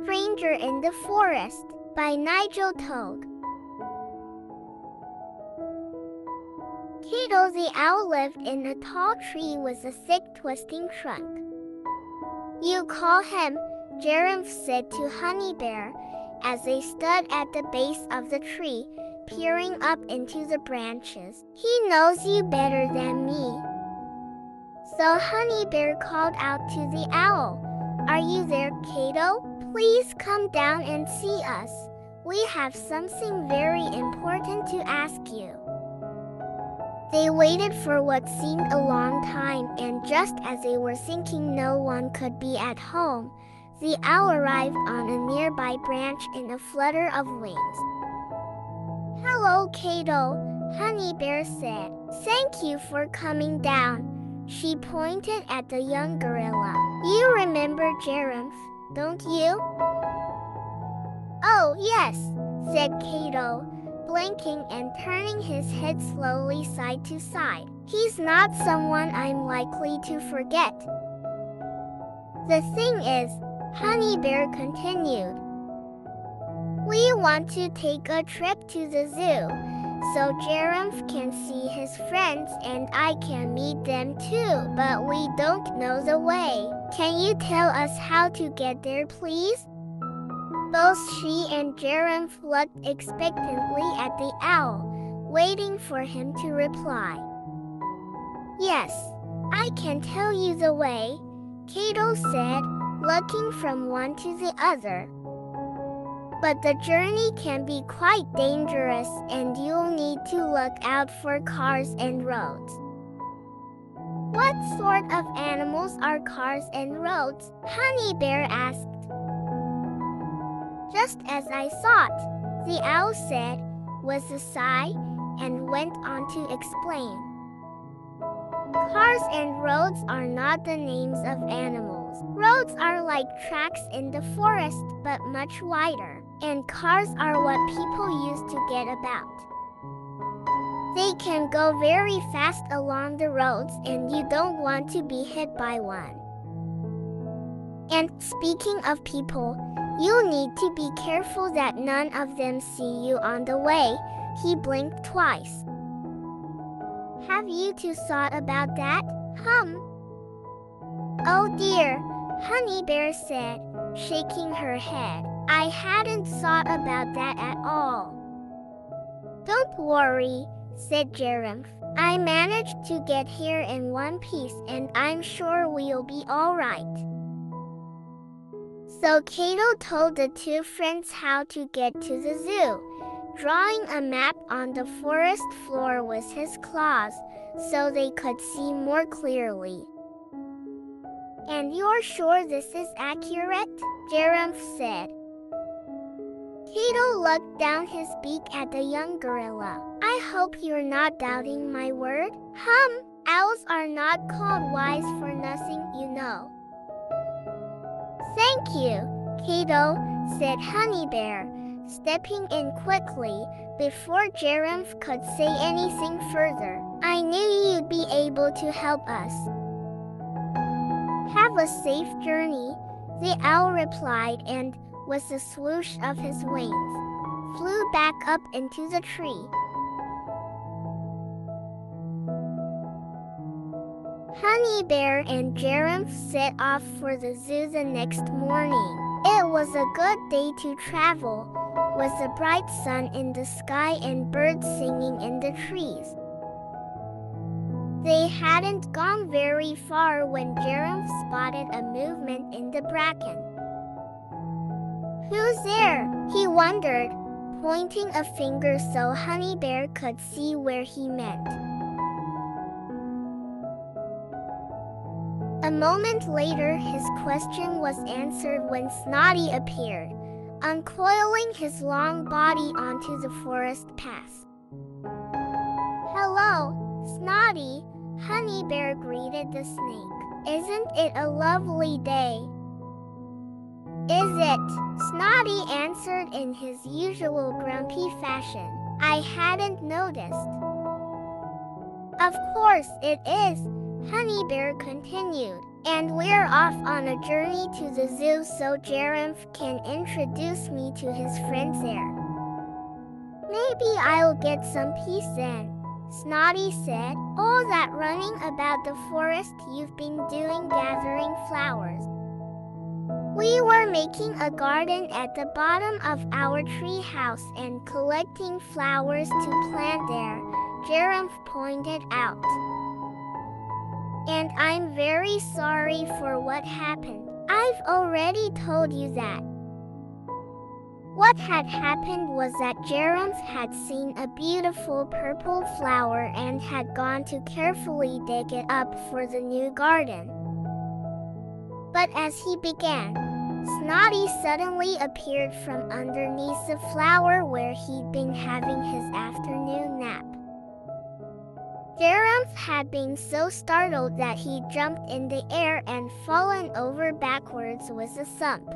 Stranger in the Forest by Nigel Togue. Kato the owl lived in a tall tree with a thick twisting trunk. "You call him," Gerumph said to Honeybear as they stood at the base of the tree, peering up into the branches. "He knows you better than me." So Honeybear called out to the owl, "Are you there, Kato? Please come down and see us. We have something very important to ask you." They waited for what seemed a long time, and just as they were thinking no one could be at home, the owl arrived on a nearby branch in a flutter of wings. "Hello, Kato," Honeybear said. "Thank you for coming down." She pointed at the young gorilla. "You remember Gerumph, don't you?" "Oh, yes," said Kato, blinking and turning his head slowly side to side. "He's not someone I'm likely to forget." "The thing is," Honeybear continued, "we want to take a trip to the zoo, so Gerumph can see his friends and I can meet them too, but we don't know the way. Can you tell us how to get there, please?" Both she and Gerumph looked expectantly at the owl, waiting for him to reply. "Yes, I can tell you the way," Kato said, looking from one to the other. "But the journey can be quite dangerous and you'll need to look out for cars and roads." "What sort of animals are cars and roads?" Honeybear asked. "Just as I thought," the owl said, with a sigh, and went on to explain. "Cars and roads are not the names of animals. Roads are like tracks in the forest but much wider, and cars are what people use to get about. They can go very fast along the roads and you don't want to be hit by one. And speaking of people, you need to be careful that none of them see you on the way." He blinked twice. "Have you two thought about that?" "Oh dear," Honeybear said, shaking her head. "I hadn't thought about that at all." "Don't worry," said Gerumph. "I managed to get here in one piece and I'm sure we'll be all right." So Kato told the two friends how to get to the zoo, drawing a map on the forest floor with his claws so they could see more clearly. "And you're sure this is accurate?" Gerumph said. Kato looked down his beak at the young gorilla. "I hope you're not doubting my word." "Owls are not called wise for nothing, you know." "Thank you, Kato," said Honeybear, stepping in quickly before Gerumph could say anything further. "I knew you'd be able to help us." "Have a safe journey," the owl replied, and, with a swoosh of his wings, flew back up into the tree. Honeybear and Gerumph set off for the zoo the next morning. It was a good day to travel, with a bright sun in the sky and birds singing in the trees. They hadn't gone very far when Gerumph spotted a movement in the bracken. "Who's there?" he wondered, pointing a finger so Honeybear could see where he meant. A moment later, his question was answered when Snotty appeared, uncoiling his long body onto the forest path. "Hello, Snotty," Honeybear greeted the snake. "Isn't it a lovely day?" "Is it?" Snotty answered in his usual grumpy fashion. "I hadn't noticed." "Of course it is," Honeybear continued. And we're off on a journey to the zoo so Gerumph can introduce me to his friends there. Maybe I'll get some peace then, Snotty said. All that running about the forest you've been doing gathering flowers. We were making a garden at the bottom of our tree house and collecting flowers to plant there, Gerumph pointed out. And I'm very sorry for what happened. I've already told you that. What had happened was that Gerumph had seen a beautiful purple flower and had gone to carefully dig it up for the new garden. But as he began, Snotty suddenly appeared from underneath the flower where he'd been having his afternoon nap. Gerumph had been so startled that he jumped in the air and fallen over backwards with a thump.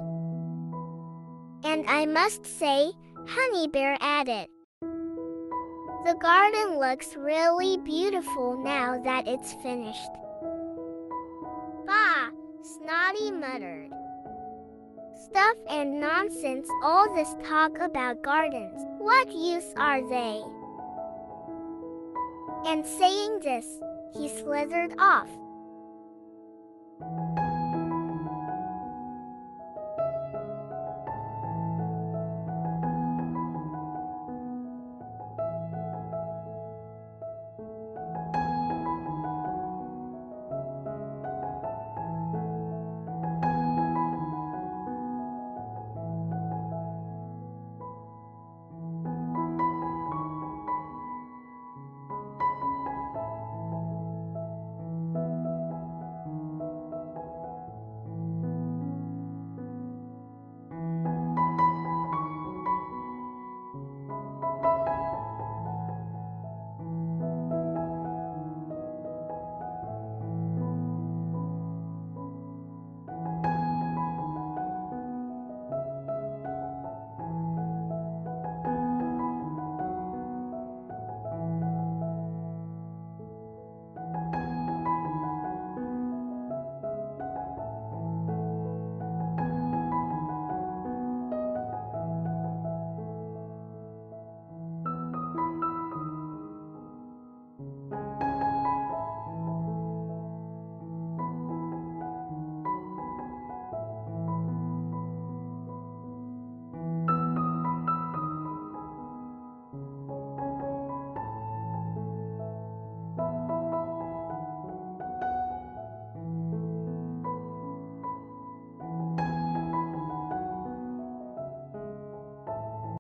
And I must say, Honeybear added, the garden looks really beautiful now that it's finished. Bah, Snotty muttered. Stuff and nonsense, all this talk about gardens. What use are they? And saying this, he slithered off.